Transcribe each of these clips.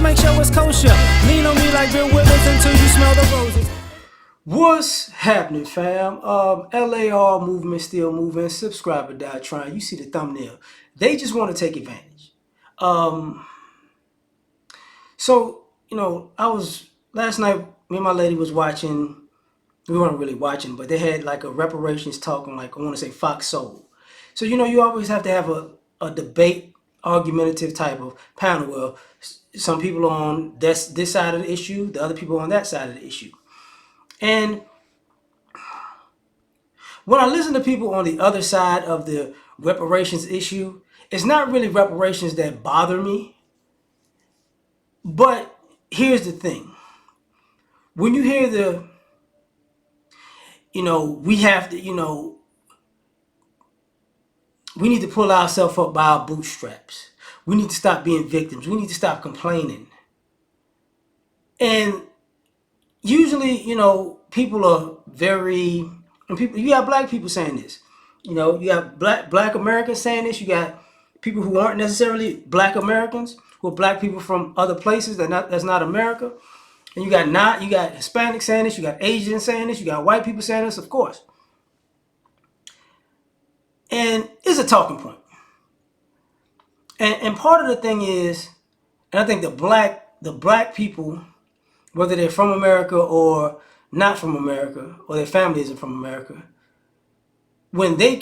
make sure it's kosher. Lean on me like Bill Withers until you smell the roses. What's happening, fam? L.A.R. movement still moving. Subscriber die trying. You see the thumbnail. They just want to take advantage. So I was last night. Me and my lady was watching. We weren't really watching, but they had like a reparations talk on, like, I want to say Fox Soul. So you always have to have a debate, argumentative type of panel. Well, some people are on this side of the issue, the other people are on that side of the issue. And when I listen to people on the other side of the reparations issue, it's not really reparations that bother me. But here's the thing. When you hear we have to, we need to pull ourselves up by our bootstraps. We need to stop being victims. We need to stop complaining. And usually, people are very, and people, you have black people saying this. You have black Americans saying this. You got people who aren't necessarily black Americans, who are black people from other places that's not America. And you got Hispanics saying this. You got Asians saying this. You got white people saying this, of course. And it's a talking point. And part of the thing is, and I think the black people, whether they're from America or not from America, or their family isn't from America, when they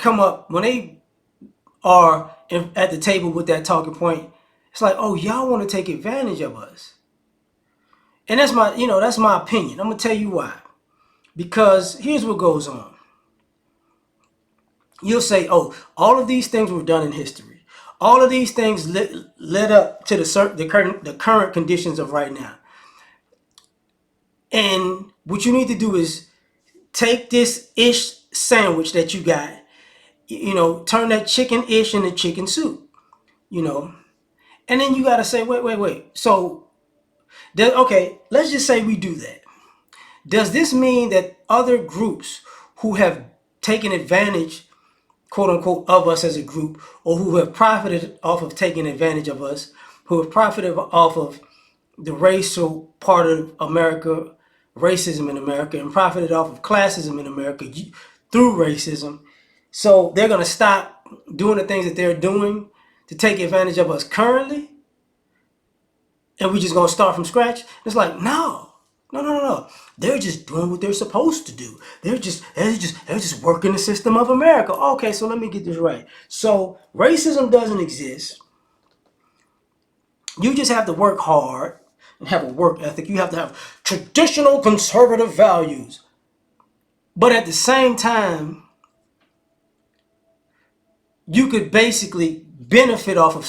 are at the table with that talking point, it's like, oh, y'all want to take advantage of us. And that's my opinion. I'm gonna tell you why. Because here's what goes on. You'll say, oh, all of these things were done in history. All of these things led up to the current conditions of right now. And what you need to do is take this ish sandwich that you got, turn that chicken ish into chicken soup, and then you got to say, wait. So, okay, let's just say we do that. Does this mean that other groups who have taken advantage, quote unquote, of us as a group, or who have profited off of taking advantage of us, who have profited off of the racial part of America, racism in America, and profited off of classism in America through racism, so they're going to stop doing the things that they're doing to take advantage of us currently, and we just going to start from scratch? It's like, no. They're just doing what they're supposed to do. They're just working the system of America. Okay, so let me get this right. So racism doesn't exist. You just have to work hard and have a work ethic. You have to have traditional conservative values. But at the same time, you could basically benefit off of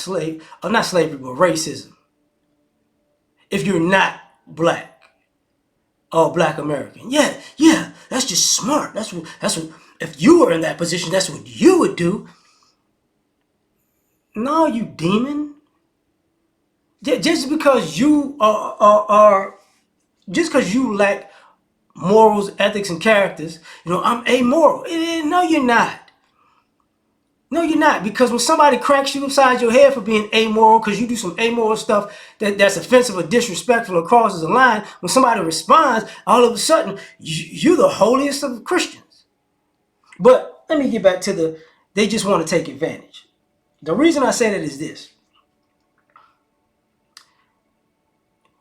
not slavery, but racism, if you're not black or black American. Yeah, that's just smart. That's what, if you were in that position, that's what you would do. No, you demon. Just because you just because you lack morals, ethics, and characters, I'm amoral. No, you're not. No, you're not. Because when somebody cracks you upside your head for being amoral, because you do some amoral stuff that's offensive or disrespectful or crosses a line, when somebody responds, all of a sudden, you're the holiest of Christians. But let me get back to they just want to take advantage. The reason I say that is this.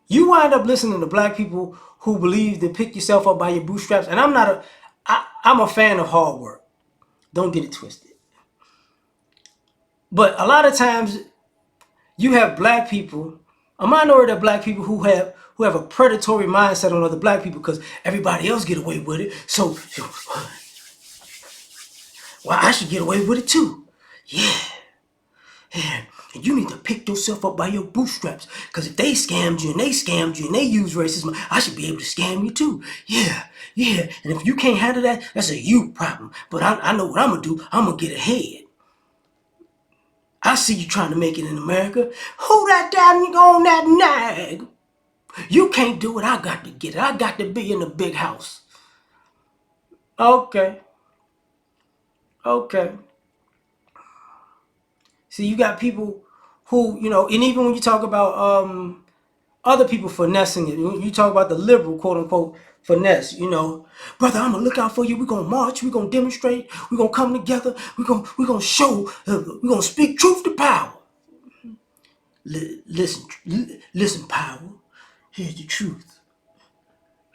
You wind up listening to black people who believe to pick yourself up by your bootstraps. And I'm a fan of hard work. Don't get it twisted. But a lot of times you have black people, a minority of black people who have a predatory mindset on other black people because everybody else get away with it. So, well, I should get away with it too. Yeah. And you need to pick yourself up by your bootstraps. Because if they scammed you and they use racism, I should be able to scam you too. Yeah. And if you can't handle that, that's a you problem. But I know what I'm going to do. I'm going to get ahead. I see you trying to make it in America. Who that damn nigga on that nag? You can't do it. I got to get it. I got to be in the big house. Okay. See, you got people who, and even when you talk about other people finessing it. You talk about the liberal, quote unquote, finesse. Brother, I'm gonna look out for you. We're gonna march. We're gonna demonstrate. We're gonna come together. We're gonna show. We're gonna speak truth to power. Listen, power. Here's the truth.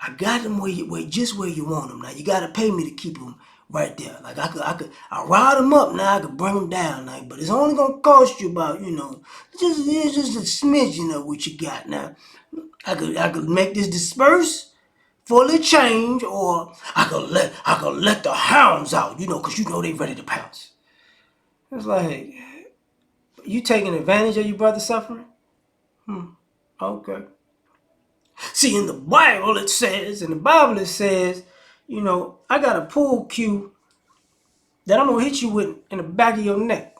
I got them just where you want them. Now you gotta pay me to keep them right there. Like I ride them up. Now I could bring them down. Like, but it's only gonna cost you about, just a smidgen of what you got. Now I could make this disperse for a little change, or I could let the hounds out. Cause they ready to pounce. It's like you taking advantage of your brother's suffering. Okay. See, in the Bible it says, I got a pool cue that I'm gonna hit you with in the back of your neck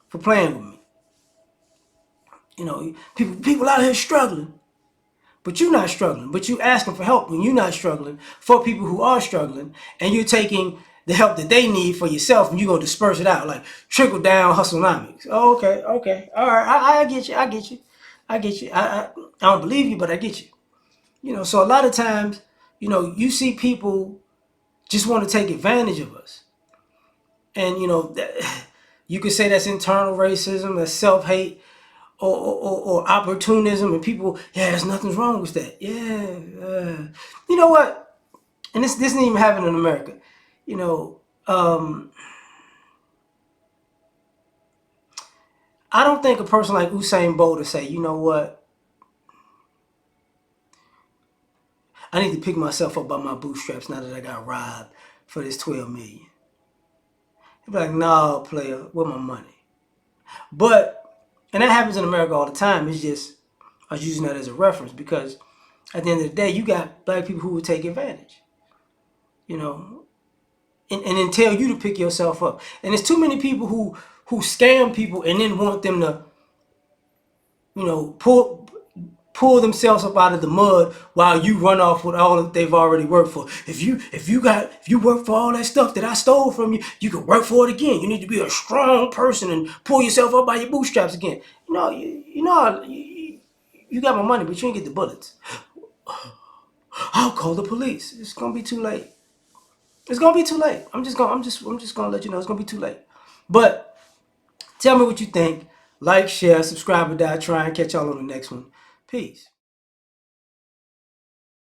for playing with me. People out here struggling, but you're not struggling. But you asking for help when you're not struggling for people who are struggling, and you're taking the help that they need for yourself, and you're gonna disperse it out like trickle down hustlenomics. Oh, okay, all right, I get you, I get you. I don't believe you, but I get you. So a lot of times, you see people just want to take advantage of us. And, you could say that's internal racism, that's self hate, or opportunism. And people, yeah, there's nothing wrong with that. Yeah. You know what? And this isn't even happening in America. You know, um, I don't think a person like Usain Bolt would say, you know what? I need to pick myself up by my bootstraps now that I got robbed for this 12 million. He'd be like, no, player, where my money? But, and that happens in America all the time. It's just, I was using that as a reference because at the end of the day, you got black people who will take advantage, you know, and then tell you to pick yourself up. And there's too many people who scam people and then want them to, pull themselves up out of the mud while you run off with all that they've already worked for. If you work for all that stuff that I stole from you, you can work for it again. You need to be a strong person and pull yourself up by your bootstraps again. You got my money, but you ain't get the bullets. I'll call the police. It's gonna be too late. It's gonna be too late. I'm just gonna let you know it's gonna be too late. But tell me what you think. Like, share, subscribe, or die. Try and catch y'all on the next one. Peace.